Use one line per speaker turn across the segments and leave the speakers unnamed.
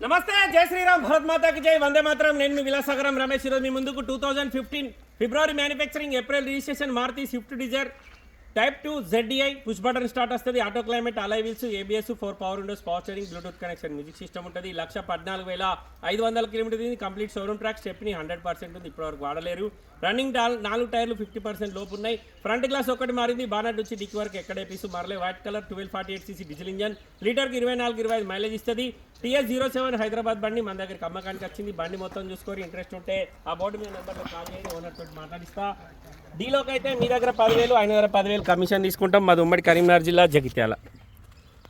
నమస్తే, జై శ్రీరామ్, భారత్ మాతాకి జై, వందే మాత్రం. నేను మీ విలాసాగరం రమేష్. ఈరోజు మీ ముందుకు 2015 ఫిబ్రవరి manufacturing, April registration Maruti Swift Dzire type 2 ZDI push button start వస్తుంది. Auto climate, alloy wheels, ABS, 4 power windows, power steering, Bluetooth connection, music system ఉంటుంది. 1,14,500 కిలోమీటర్ ఉంది. కంప్లీట్ షోరూమ్ ట్రాక్, స్టెప్ని 100% ఉంది. ఇప్పటివరకు వాడలేరు. రన్నింగ్ 4 టైర్లు 50% లోపు ఉన్నాయి. ఫ్రంట్ గ్లాస్ ఒకటి మారింది. బానట్ నుంచి డిక్కి వరకు ఎక్కడే పీసు మారలే. White colour 1248cc diesel engine, లీటర్కి 24-25 మైలేజ్ ఇస్తుంది. TS07 హైదరాబాద్ బండి మన దగ్గరికి అమ్మకానికి వచ్చింది. బండి మొత్తం చూసుకొని ఇంట్రెస్ట్ ఉంటే ఆ బోర్డు మీద నెంబర్లో కాల్ చేయండి, ఓనర్ తోటి మాట్లాడిస్తా. డీలోకి అయితే మీ దగ్గర 10,000, ఆయన దగ్గర 10,000 కమిషన్ తీసుకుంటాం. మాది ఉమ్మడి కరీంనగర్ జిల్లా, జగిత్యాల.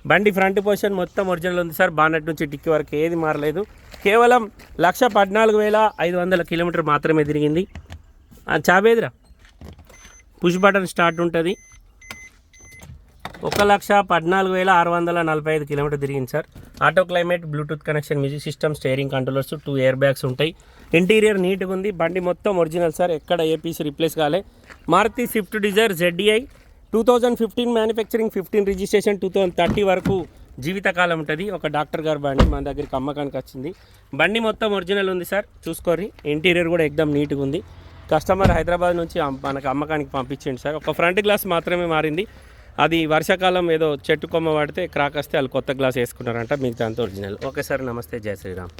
బండి ఫ్రంట్ పొజిషన్ మొత్తం ఒరిజినల్ ఉంది సార్. బానట్ నుంచి డిక్కి వరకు ఏది మారలేదు. కేవలం 1,14,500 కిలోమీటర్ మాత్రమే తిరిగింది. చాబేదిరా పుష్ బటన్ స్టార్ట్ ఉంటుంది. 1,14,645 కిలోమీటర్ తిరిగింది sir. Auto climate, Bluetooth connection, music system, steering controllers, 2 air bags ఉంటాయి. ఇంటీరియర్ నీట్గా ఉంది. బండి మొత్తం ఒరిజినల్ సార్. ఎక్కడ ఏ పీస్ రిప్లేస్ కాలే. Maruti Swift Dzire ZDI 2015 manufacturing, 15 registration, 2030 వరకు జీవితకాలం ఉంటుంది. ఒక డాక్టర్ గారు బండి మన దగ్గరికి అమ్మకానికి వచ్చింది. బండి మొత్తం ఒరిజినల్ ఉంది సార్, చూసుకోరి. ఇంటీరియర్ కూడా ఎక్దమ్ నీట్గా ఉంది. కస్టమర్ హైదరాబాద్ నుంచి మనకు అమ్మకానికి పంపించండి సార్. ఒక ఫ్రంట్ గ్లాస్ మాత్రమే మారింది. అది వర్షాకాలం ఏదో చెట్టు కొమ్మ పడితే క్రాక్ వస్తే వాళ్ళు కొత్త గ్లాస్ వేసుకున్నారంట. మిగతా అంతా ఒరిజినల్. ఓకే సార్, నమస్తే, జై శ్రీరామ్.